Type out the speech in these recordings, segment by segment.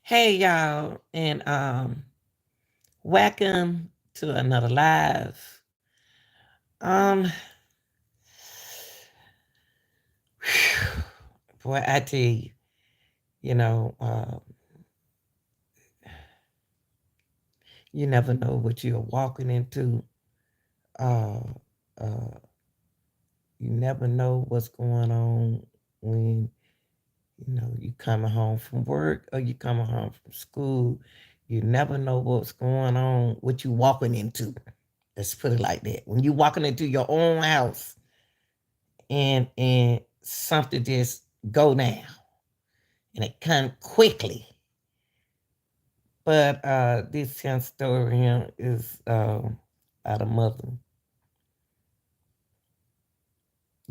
Hey y'all, and welcome to another live. Um, boy, I tell you, you know, you never know what you're walking into. Uh, uh, you never know what's going on when you coming home from work or you coming home from school. You never know what's going on, what you walking into. Let's put it like that. When you walking into your own house and something just go down and it come quickly. But this young story here is about a mother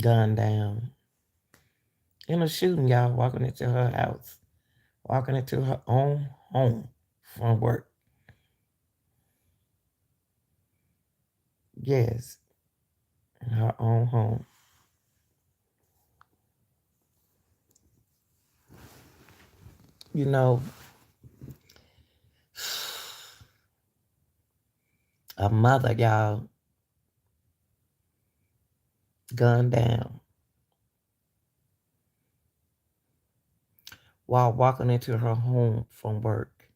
gunned down in a shooting, y'all, walking into her house, walking into her own home from work. Yes, in her own home. You know, a mother, y'all, gunned down while walking into her home from work.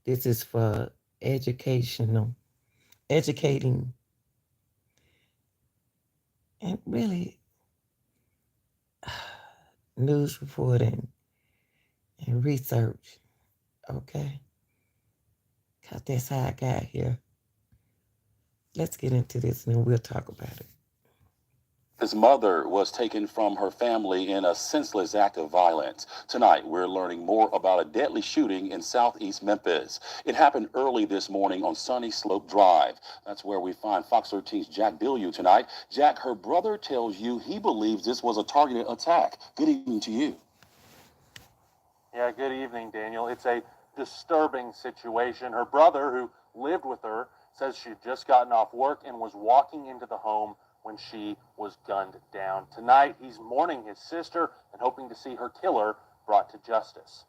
This is for educating, and really news reporting and research. Okay, because that's how I got here. Let's get into this and then we'll talk about it. His mother was taken from her family in a senseless act of violence. Tonight, we're learning more about a deadly shooting in southeast Memphis. It happened early this morning on Sunny Slope Drive. That's where we find Fox 13's Jack Billieu tonight. Jack, her brother tells you he believes this was a targeted attack. Good evening to you. Yeah, good evening, Daniel. It's a disturbing situation. Her brother, who lived with her, says she'd just gotten off work and was walking into the home when she was gunned down. Tonight, he's mourning his sister and hoping to see her killer brought to justice.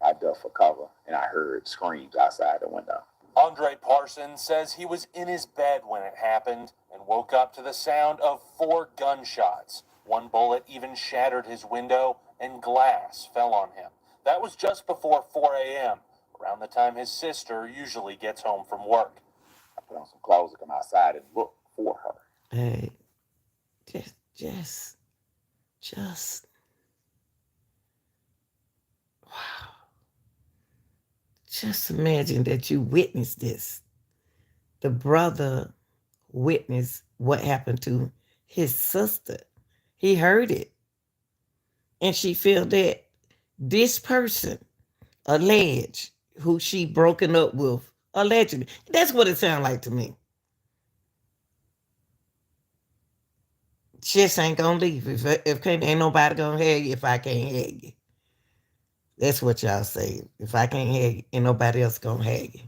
I ducked for cover and I heard screams outside the window. Andre Parsons says he was in his bed when it happened and woke up to the sound of 4 gunshots. One bullet even shattered his window and glass fell on him. That was just before 4 a.m., around the time his sister usually gets home from work. I put on some clothes to come outside and look for her. Hey, just, wow. Just imagine that you witnessed this. The brother witnessed what happened to his sister. He heard it. And she felt that this person, alleged, who she broken up with, allegedly. That's what it sounded like to me. Just ain't gonna leave. If ain't nobody gonna have you if I can't have you. That's what y'all say. If I can't have you, ain't nobody else gonna have you.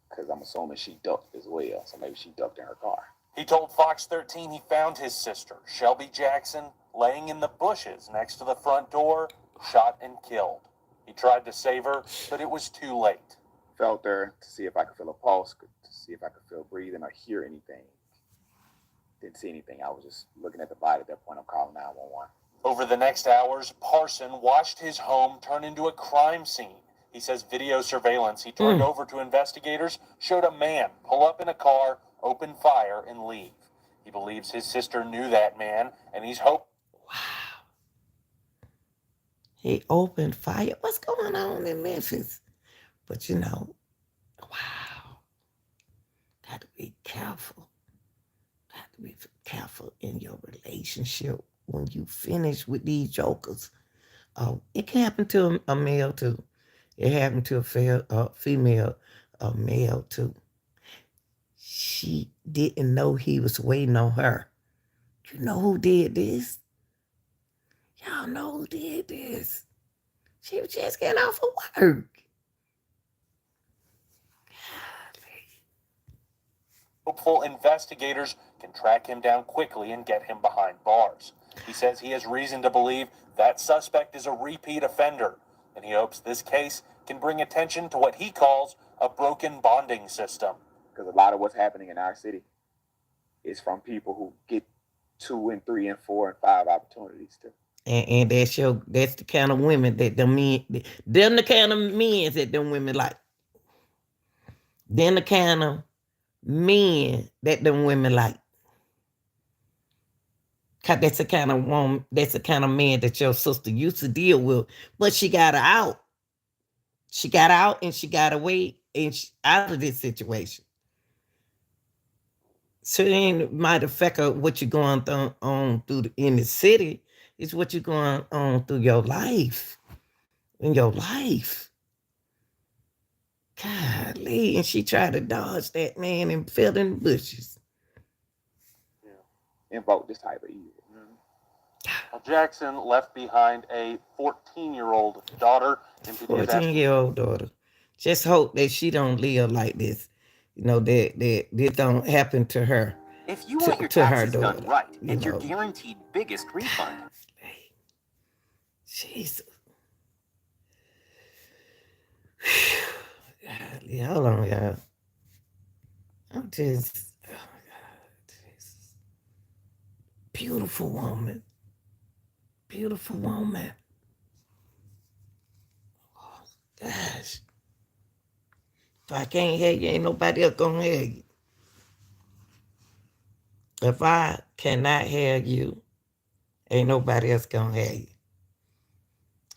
Because I'm assuming she ducked as well. So maybe she ducked in her car. He told Fox 13 he found his sister, Shelbie Jackson, laying in the bushes next to the front door, shot and killed. He tried to save her, but it was too late. Felt her to see if I could feel a pulse, to see if I could feel breathing or hear anything. Didn't see anything. I was just looking at the body at that point. I'm calling 911. Over the next hours, Parson watched his home turn into a crime scene. He says video surveillance he turned over to investigators showed a man pull up in a car, open fire, and leave. He believes his sister knew that man, and he's hoping. Wow. He opened fire. What's going on in Memphis? But wow. Got to be careful. Got to be careful in your relationship when you finish with these jokers. It can happen to a male too. It happened to a female, a male too. She didn't know he was waiting on her. You know who did this? Y'all know who did this. She was just getting off of work. Hopeful investigators can track him down quickly and get him behind bars. He says he has reason to believe that suspect is a repeat offender, and he hopes this case can bring attention to what he calls a broken bonding system. Because a lot of what's happening in our city is from people who get 2 and 3 and 4 and 5 opportunities to. And that's the kind of women that them the kind of men that them women like. Them the kind of men that them women like. Cause that's the kind of woman, that's the kind of man that your sister used to deal with, but she got her out. She got out and she got away and out of this situation. So it ain't might affect what you're going on through in the city. It's what you're going on through your life. In your life. Golly, and she tried to dodge that man and fell in the bushes. Yeah. Invoke this type of evil. Well, Jackson left behind a 14-year-old daughter. 14-year-old daughter. Just hope that she don't live like this. You know, that this don't happen to her. If you want your taxes done right, and your know. guaranteed biggest refund. Jesus. Golly, hold on, y'all. I'm just, oh my God, Jesus. Beautiful woman. Beautiful woman. Oh, gosh. If I can't have you, ain't nobody else gonna have you. If I cannot have you, ain't nobody else gonna have you.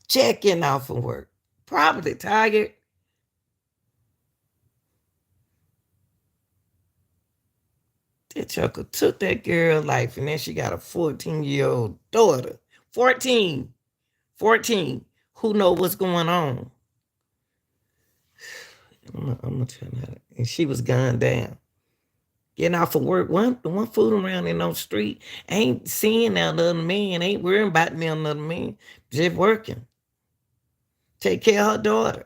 Checking out from work. Probably tired. That chucker took that girl's life, and then she got a 14-year-old daughter. 14. Who know what's going on? I'm gonna tell her. And she was gunned down. Getting off of work, one fooling around in the street, ain't seeing that other man, ain't worrying about me another man, just working. Take care of her daughter.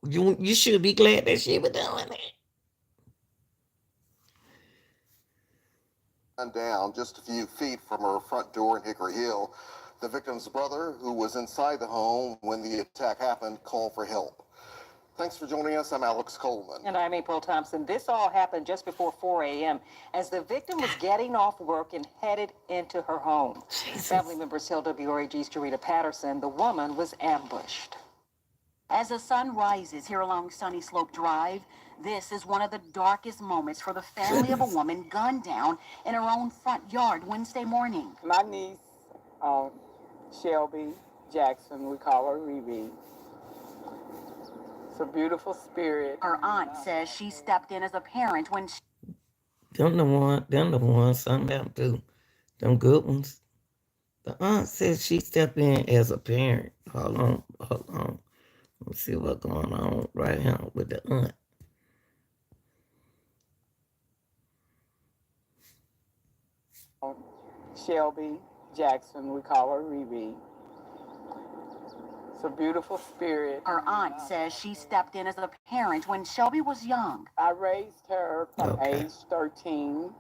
You should be glad that she was doing it. Down just a few feet from her front door in Hickory Hill. The victim's brother, who was inside the home when the attack happened, called for help. Thanks for joining us. I'm Alex Coleman. And I'm April Thompson. This all happened just before 4 a.m. as the victim was getting off work and headed into her home. Jesus. Family members tell WRAG's Jarita Patterson the woman was ambushed. As the sun rises here along Sunny Slope Drive, this is one of the darkest moments for the family of a woman gunned down in her own front yard Wednesday morning. My niece, Shelbie Jackson, we call her Riri. It's a beautiful spirit. Her aunt says she stepped in as a parent when she... Them the ones, some of them too. Them good ones. The aunt says she stepped in as a parent. Hold on. Let's see what's going on right now with the aunt. Shelbie Jackson, we call her Riri. It's a beautiful spirit. Her aunt says she stepped in as a parent when Shelbie was young. I raised her from age 13.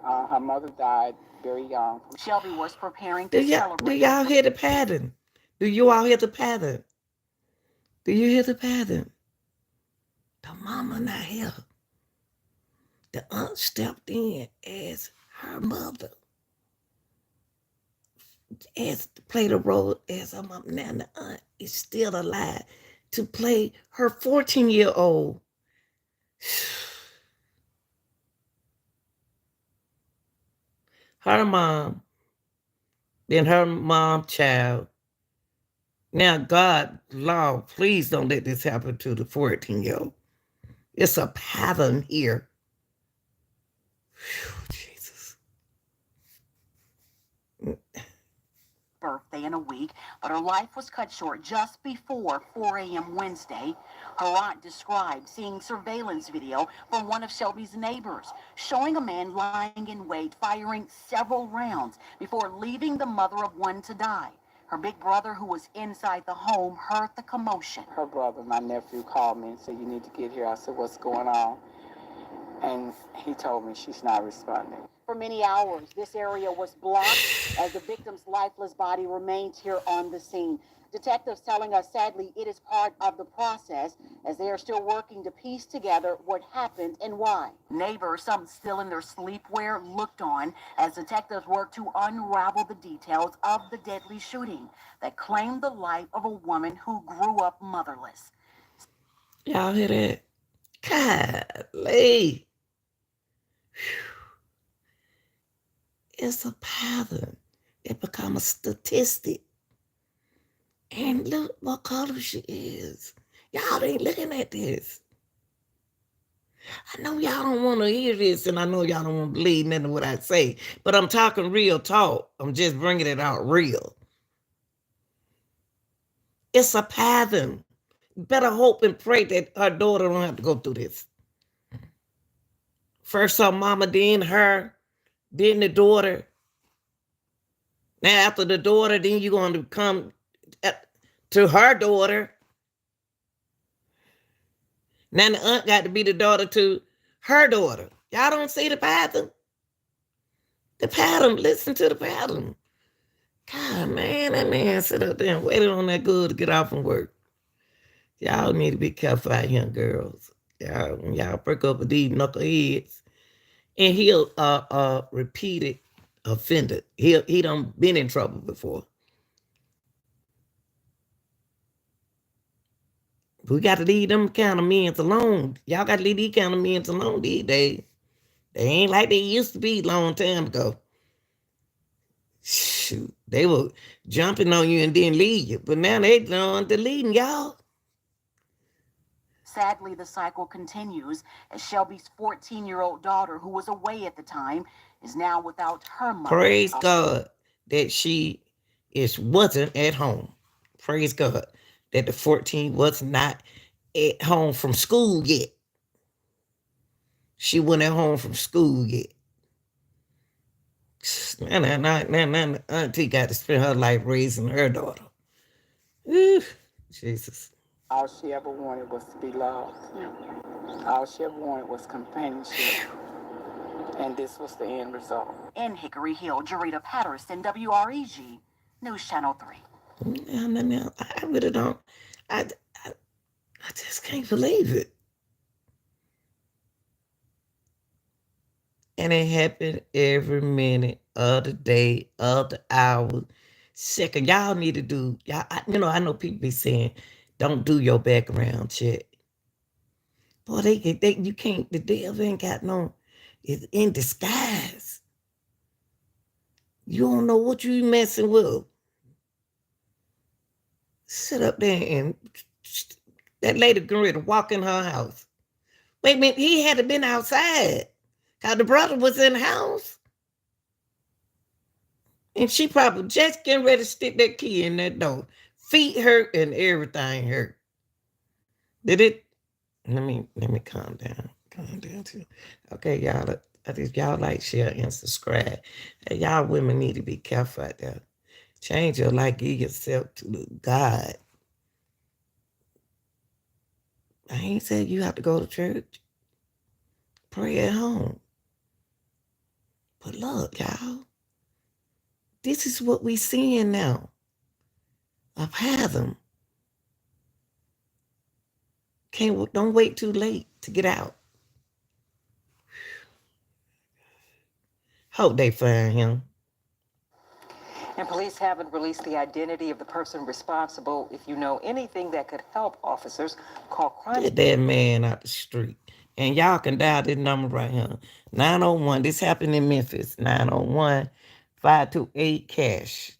Her mother died very young. Shelbie was preparing to celebrate. Do y'all hear the pattern? Do you all hear the pattern? Do you hear the pattern? The mama not here. The aunt stepped in as her mother. As to play the role as her mom. Now the aunt is still alive to play her 14-year-old. Her mom, then her mom child. Now, God, Lord, please don't let this happen to the 14-year-old. It's a pattern here. Whew, Jesus. Birthday in a week, but her life was cut short just before 4 a.m. Wednesday. Her aunt described seeing surveillance video from one of Shelbie's neighbors showing a man lying in wait, firing several rounds before leaving the mother of one to die. Her big brother, who was inside the home, heard the commotion. Her brother, my nephew, called me and said, "You need to get here." I said, "What's going on?" And he told me she's not responding. For many hours, this area was blocked as the victim's lifeless body remains here on the scene. Detectives telling us, sadly, it is part of the process as they are still working to piece together what happened and why. Neighbors, some still in their sleepwear, looked on as detectives worked to unravel the details of the deadly shooting that claimed the life of a woman who grew up motherless. Y'all hear that? Golly. It's a pattern. It become a statistic. And look what color she is. Y'all ain't looking at this. I know y'all don't want to hear this, and I know y'all don't want to believe nothing of what I say, but I'm talking real talk. I'm just bringing it out real. It's a pattern. Better hope and pray that her daughter don't have to go through this. First her mama, then her, then the daughter. Now after the daughter, then you're going to come to her daughter. Now the aunt got to be the daughter to her daughter. Y'all don't see the pattern? The pattern, listen to the pattern. God, man, that man sit up there and waited on that girl to get off from work. Y'all need to be careful out here, girls. Y'all break up with these knuckleheads. And he'll repeated offender. He done been in trouble before. We got to leave them kind of men alone. Y'all got to leave these kind of men alone these days. They ain't like they used to be a long time ago. Shoot, they were jumping on you and then leave you. But now they done deleting y'all. Sadly, the cycle continues as Shelbie's 14-year-old daughter, who was away at the time, is now without her mother. Praise God that she wasn't at home. Praise God that the 14 was not at home from school yet. She wasn't at home from school yet. Auntie got to spend her life raising her daughter. Ooh, Jesus. All she ever wanted was to be loved. All she ever wanted was companionship. And this was the end result. In Hickory Hill, Jarita Patterson, WREG, News Channel 3. No, I really don't. I just can't believe it. And it happened every minute of the day, of the hour, second. Y'all need to do, I know people be saying, don't do your background check. Boy, you can't, the devil ain't got no, it's in disguise. You don't know what you messing with. Sit up there and that lady getting ready to walk in her house. Wait a minute, he had to been outside. Because the brother was in the house. And she probably just getting ready to stick that key in that door. Feet hurt and everything hurt. Did it? Let me calm down. Calm down too. Okay, y'all. If y'all like, share, and subscribe. Hey, y'all women need to be careful out there. Change your life, give yourself to God. I ain't saying you have to go to church. Pray at home. But look, y'all, this is what we seeing now. A pattern. Don't wait too late to get out. Hope they find him. And police haven't released the identity of the person responsible. If you know anything that could help officers, call crime. Get that man out the street. And y'all can dial this number right here. 901. This happened in Memphis. 901-528-CASH.